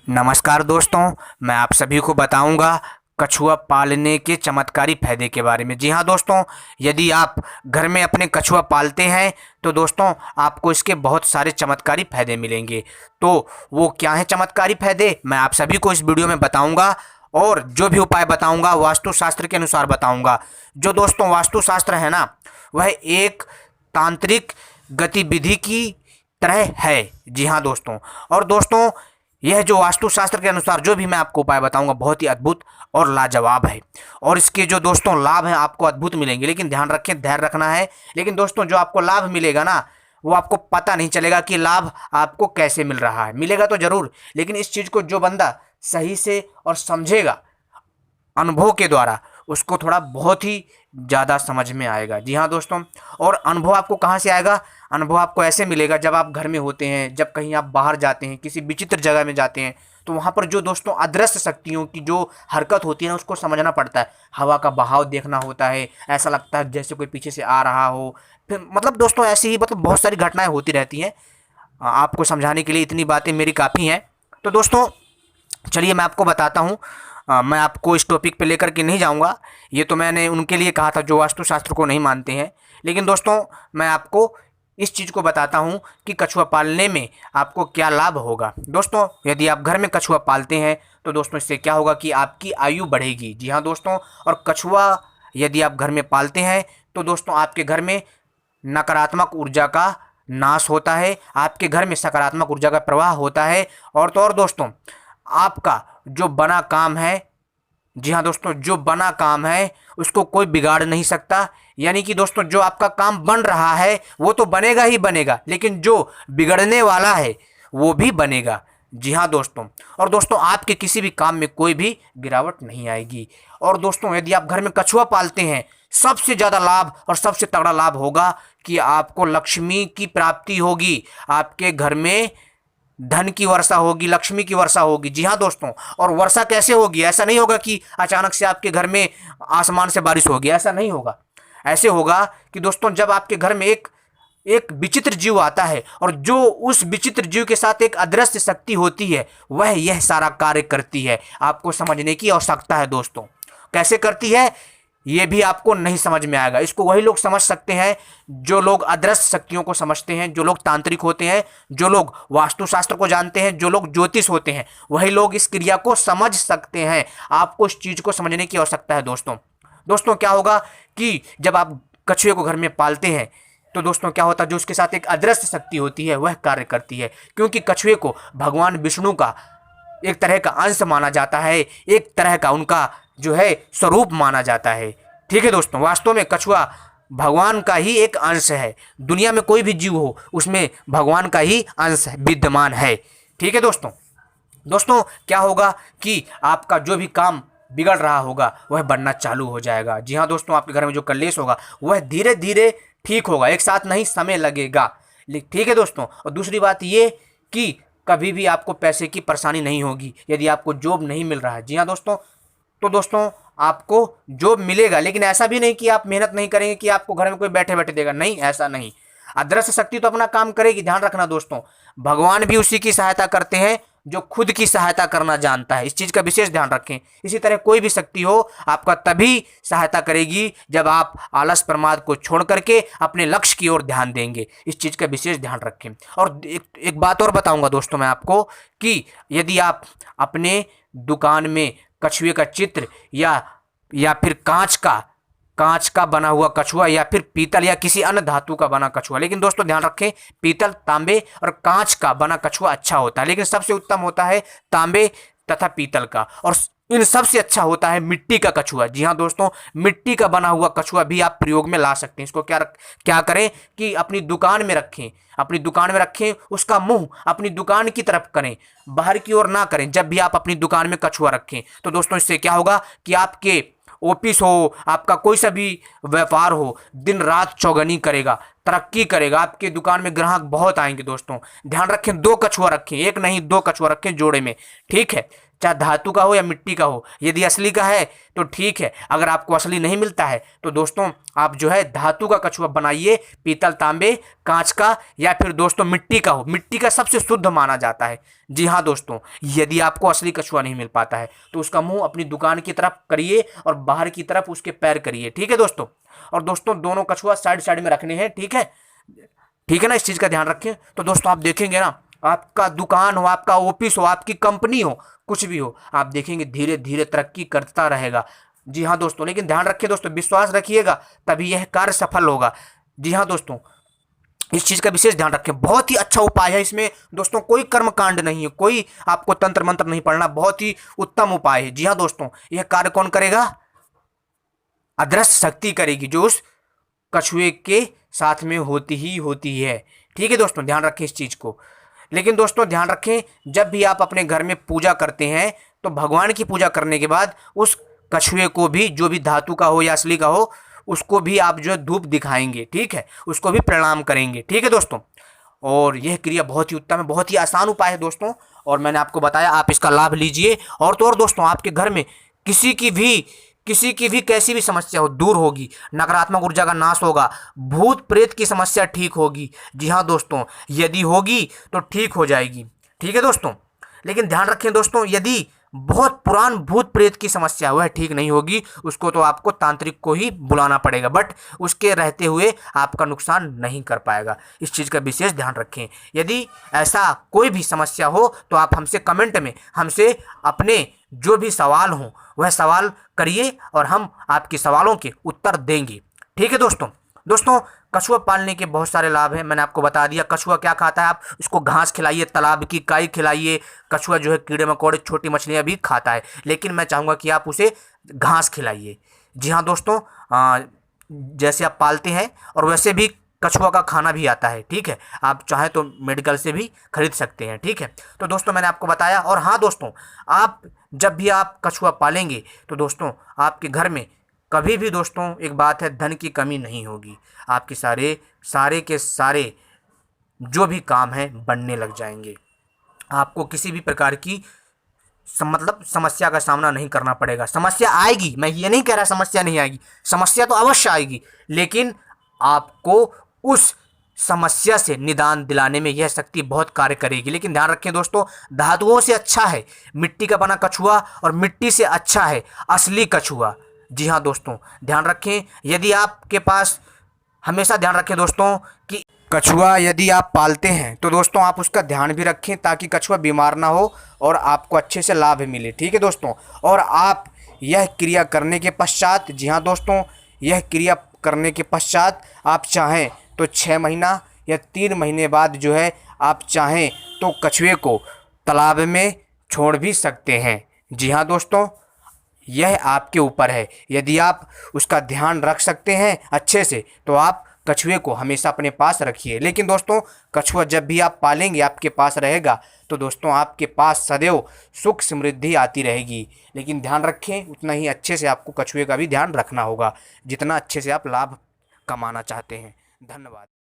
नमस्कार दोस्तों, मैं आप सभी को बताऊंगा कछुआ पालने के चमत्कारी फायदे के बारे में। जी हाँ दोस्तों, यदि आप घर में अपने कछुआ पालते हैं तो दोस्तों आपको इसके बहुत सारे चमत्कारी फायदे मिलेंगे। तो वो क्या है चमत्कारी फायदे, मैं आप सभी को इस वीडियो में बताऊंगा और जो भी उपाय बताऊंगा वास्तुशास्त्र के अनुसार बताऊंगा। जो दोस्तों वास्तुशास्त्र है ना, वह एक तांत्रिक गतिविधि की तरह है। जी हाँ दोस्तों, और दोस्तों यह जो वास्तुशास्त्र के अनुसार जो भी मैं आपको उपाय बताऊंगा बहुत ही अद्भुत और लाजवाब है, और इसके जो दोस्तों लाभ हैं आपको अद्भुत मिलेंगे। लेकिन ध्यान रखें, धैर्य रखना है। लेकिन दोस्तों जो आपको लाभ मिलेगा ना, वो आपको पता नहीं चलेगा कि लाभ आपको कैसे मिल रहा है। मिलेगा तो जरूर, लेकिन इस चीज़ को जो बंदा सही से और समझेगा अनुभव के द्वारा, उसको थोड़ा बहुत ही ज़्यादा समझ में आएगा। जी हाँ दोस्तों, और अनुभव आपको कहाँ से आएगा? अनुभव आपको ऐसे मिलेगा जब आप घर में होते हैं, जब कहीं आप बाहर जाते हैं, किसी विचित्र जगह में जाते हैं, तो वहाँ पर जो दोस्तों अदृश्य शक्तियों की जो हरकत होती है ना, उसको समझना पड़ता है। हवा का बहाव देखना होता है, ऐसा लगता है जैसे कोई पीछे से आ रहा हो। फिर मतलब दोस्तों ऐसी ही बहुत सारी घटनाएँ होती रहती हैं। आपको समझाने के लिए इतनी बातें मेरी काफ़ी हैं। तो दोस्तों चलिए मैं आपको बताता हूँ। मैं आपको इस टॉपिक पे लेकर के नहीं जाऊँगा, ये तो मैंने उनके लिए कहा था जो वास्तुशास्त्र को नहीं मानते हैं। लेकिन दोस्तों मैं आपको इस चीज़ को बताता हूँ कि कछुआ पालने में आपको क्या लाभ होगा। दोस्तों यदि आप घर में कछुआ पालते हैं तो दोस्तों इससे क्या होगा कि आपकी आयु बढ़ेगी। जी हाँ दोस्तों, और कछुआ यदि आप घर में पालते हैं तो दोस्तों आपके घर में नकारात्मक ऊर्जा का नाश होता है, आपके घर में सकारात्मक ऊर्जा का प्रवाह होता है। और तो और दोस्तों आपका जो बना काम है, जी हाँ दोस्तों, जो बना काम है उसको कोई बिगाड़ नहीं सकता। यानी कि दोस्तों जो आपका काम बन रहा है वो तो बनेगा ही बनेगा, लेकिन जो बिगड़ने वाला है वो भी बनेगा। जी हाँ दोस्तों, और दोस्तों आपके किसी भी काम में कोई भी गिरावट नहीं आएगी। और दोस्तों यदि आप घर में कछुआ पालते हैं, सबसे ज़्यादा लाभ और सबसे तगड़ा लाभ होगा कि आपको लक्ष्मी की प्राप्ति होगी। आपके घर में धन की वर्षा होगी, लक्ष्मी की वर्षा होगी। जी हाँ दोस्तों, और वर्षा कैसे होगी? ऐसा नहीं होगा कि अचानक से आपके घर में आसमान से बारिश होगी, ऐसा नहीं होगा। ऐसे होगा कि दोस्तों जब आपके घर में एक एक विचित्र जीव आता है और जो उस विचित्र जीव के साथ एक अदृश्य शक्ति होती है, वह यह सारा कार्य करती है। आपको समझने की आवश्यकता है दोस्तों, कैसे करती है ये भी आपको नहीं समझ में आएगा। इसको वही लोग समझ सकते हैं जो लोग अदृश्य शक्तियों को समझते हैं, जो लोग तांत्रिक होते हैं, जो लोग वास्तुशास्त्र को जानते हैं, जो लोग ज्योतिष होते हैं, वही लोग इस क्रिया को समझ सकते हैं। आपको इस चीज़ को समझने की आवश्यकता है दोस्तों। दोस्तों क्या होगा कि जब आप कछुए को घर में पालते हैं तो दोस्तों क्या होता है, जो उसके साथ एक अदृश्य शक्ति होती है वह कार्य करती है। क्योंकि कछुए को भगवान विष्णु का एक तरह का अंश माना जाता है, एक तरह का उनका जो है स्वरूप माना जाता है। ठीक है दोस्तों, वास्तव में कछुआ भगवान का ही एक अंश है। दुनिया में कोई भी जीव हो उसमें भगवान का ही अंश विद्यमान है। ठीक है दोस्तों। दोस्तों क्या होगा कि आपका जो भी काम बिगड़ रहा होगा वह बनना चालू हो जाएगा। जी हाँ दोस्तों, आपके घर में जो कलेश होगा वह धीरे धीरे ठीक होगा, एक साथ नहीं, समय लगेगा। ठीक है दोस्तों। और दूसरी बात ये कि कभी भी आपको पैसे की परेशानी नहीं होगी यदि आपको जॉब नहीं मिल रहा है। जी हाँ दोस्तों, तो दोस्तों आपको जॉब मिलेगा, लेकिन ऐसा भी नहीं कि आप मेहनत नहीं करेंगे कि आपको घर में कोई बैठे बैठे देगा, नहीं, ऐसा नहीं। अदृश्य शक्ति तो अपना काम करेगी। ध्यान रखना दोस्तों, भगवान भी उसी की सहायता करते हैं जो खुद की सहायता करना जानता है। इस चीज़ का विशेष ध्यान रखें। इसी तरह कोई भी शक्ति हो आपका तभी सहायता करेगी जब आप आलस प्रमाद को छोड़ करके अपने लक्ष्य की ओर ध्यान देंगे। इस चीज़ का विशेष ध्यान रखें। और एक बात और बताऊंगा दोस्तों मैं आपको कि यदि आप अपने दुकान में कछुए का चित्र या फिर कांच का बना हुआ कछुआ या फिर पीतल या किसी अन्य धातु का बना कछुआ, लेकिन दोस्तों ध्यान रखें पीतल, तांबे और कांच का बना कछुआ अच्छा होता है, लेकिन सबसे उत्तम होता है तांबे तथा पीतल का, और इन सबसे अच्छा होता है मिट्टी का कछुआ। जी हाँ दोस्तों, मिट्टी का बना हुआ कछुआ भी आप प्रयोग में ला सकते हैं। इसको क्या करें कि अपनी दुकान में रखें, अपनी दुकान में रखें, उसका मुंह अपनी दुकान की तरफ करें, बाहर की ओर ना करें। जब भी आप अपनी दुकान में कछुआ रखें तो दोस्तों इससे क्या होगा कि आपके ऑफिस हो, आपका कोई सा भी व्यापार हो, दिन रात चौगनी करेगा, तरक्की करेगा। आपके दुकान में ग्राहक बहुत आएंगे। दोस्तों ध्यान रखें, 2 कछुआ रखें, एक नहीं 2 कछुआ रखें जोड़े में। ठीक है, चाहे धातु का हो या मिट्टी का हो। यदि असली का है तो ठीक है, अगर आपको असली नहीं मिलता है तो दोस्तों आप जो है धातु का कछुआ बनाइए, पीतल, तांबे, कांच का, या फिर दोस्तों मिट्टी का हो। मिट्टी का सबसे शुद्ध माना जाता है। जी हाँ दोस्तों, यदि आपको असली कछुआ नहीं मिल पाता है तो उसका मुंह अपनी दुकान की तरफ करिए और बाहर की तरफ उसके पैर करिए, ठीक है दोस्तों। और दोस्तों दोनों कछुआ साइड साइड में रखने हैं, ठीक है, ठीक है ना, इस चीज़ का ध्यान रखें। तो दोस्तों आप देखेंगे ना, आपका दुकान हो, आपका ऑफिस हो, आपकी कंपनी हो, कुछ भी हो, आप देखेंगे धीरे धीरे तरक्की करता रहेगा। जी हाँ दोस्तों, लेकिन ध्यान रखिए दोस्तों, विश्वास रखिएगा तभी यह कार्य सफल होगा। जी हाँ दोस्तों, इस चीज़ का विशेष ध्यान रखें। बहुत ही अच्छा उपाय है इसमें दोस्तों, कोई कर्म कांड नहीं है, कोई आपको तंत्र मंत्र नहीं पढ़ना, बहुत ही उत्तम उपाय है। जी हाँ दोस्तों, यह कार्य कौन करेगा? अदृश्य शक्ति करेगी, जो उस कछुए के साथ में होती ही होती है। ठीक है दोस्तों, ध्यान रखें इस चीज़ को। लेकिन दोस्तों ध्यान रखें, जब भी आप अपने घर में पूजा करते हैं तो भगवान की पूजा करने के बाद उस कछुए को भी, जो भी धातु का हो या असली का हो, उसको भी आप जो है धूप दिखाएंगे, ठीक है, उसको भी प्रणाम करेंगे। ठीक है दोस्तों, और यह क्रिया बहुत ही उत्तम है, बहुत ही आसान उपाय है दोस्तों, और मैंने आपको बताया, आप इसका लाभ लीजिए। और तो और दोस्तों, आपके घर में किसी की भी कैसी भी समस्या हो दूर होगी, नकारात्मक ऊर्जा का नाश होगा, भूत प्रेत की समस्या ठीक होगी। जी हाँ दोस्तों, यदि होगी तो ठीक हो जाएगी। ठीक है दोस्तों, लेकिन ध्यान रखें दोस्तों, यदि बहुत पुरान भूत प्रेत की समस्या वह ठीक नहीं होगी, उसको तो आपको तांत्रिक को ही बुलाना पड़ेगा, बट उसके रहते हुए आपका नुकसान नहीं कर पाएगा। इस चीज़ का विशेष ध्यान रखें। यदि ऐसा कोई भी समस्या हो तो आप हमसे कमेंट में हमसे अपने जो भी सवाल हों वह सवाल करिए और हम आपके सवालों के उत्तर देंगे। ठीक है दोस्तों, कछुआ पालने के बहुत सारे लाभ हैं, मैंने आपको बता दिया। कछुआ क्या खाता है, आप उसको घास खिलाइए, तालाब की काई खिलाइए। कछुआ जो है कीड़े मकोड़े, छोटी मछलियाँ भी खाता है, लेकिन मैं चाहूँगा कि आप उसे घास खिलाइए। जी हाँ दोस्तों, जैसे आप पालते हैं और वैसे भी कछुआ का खाना भी आता है, ठीक है, आप चाहें तो मेडिकल से भी खरीद सकते हैं। ठीक है, तो दोस्तों मैंने आपको बताया। और हाँ दोस्तों, आप जब भी आप कछुआ पालेंगे तो दोस्तों आपके घर में कभी भी दोस्तों एक बात है, धन की कमी नहीं होगी। आपके सारे के सारे जो भी काम हैं बनने लग जाएंगे। आपको किसी भी प्रकार की मतलब समस्या का सामना नहीं करना पड़ेगा। समस्या आएगी, मैं ये नहीं कह रहा समस्या नहीं आएगी, समस्या तो अवश्य आएगी, लेकिन आपको उस समस्या से निदान दिलाने में यह शक्ति बहुत कार्य करेगी। लेकिन ध्यान रखें दोस्तों, धातुओं से अच्छा है मिट्टी का बना कछुआ और मिट्टी से अच्छा है असली कछुआ। जी हाँ दोस्तों, ध्यान रखें। यदि आपके पास, हमेशा ध्यान रखें दोस्तों कि कछुआ यदि आप पालते हैं तो दोस्तों आप उसका ध्यान भी रखें ताकि कछुआ बीमार ना हो और आपको अच्छे से लाभ मिले। ठीक है दोस्तों, और आप यह क्रिया करने के पश्चात, जी हाँ दोस्तों, यह क्रिया करने के पश्चात आप चाहें तो 6 महीना या 3 महीने बाद जो है आप चाहें तो कछुए को तालाब में छोड़ भी सकते हैं। जी हाँ दोस्तों, यह आपके ऊपर है। यदि आप उसका ध्यान रख सकते हैं अच्छे से तो आप कछुए को हमेशा अपने पास रखिए। लेकिन दोस्तों, कछुआ जब भी आप पालेंगे आपके पास रहेगा तो दोस्तों आपके पास सदैव सुख समृद्धि आती रहेगी। लेकिन ध्यान रखें, उतना ही अच्छे से आपको कछुए का भी ध्यान रखना होगा जितना अच्छे से आप लाभ कमाना चाहते हैं। धन्यवाद।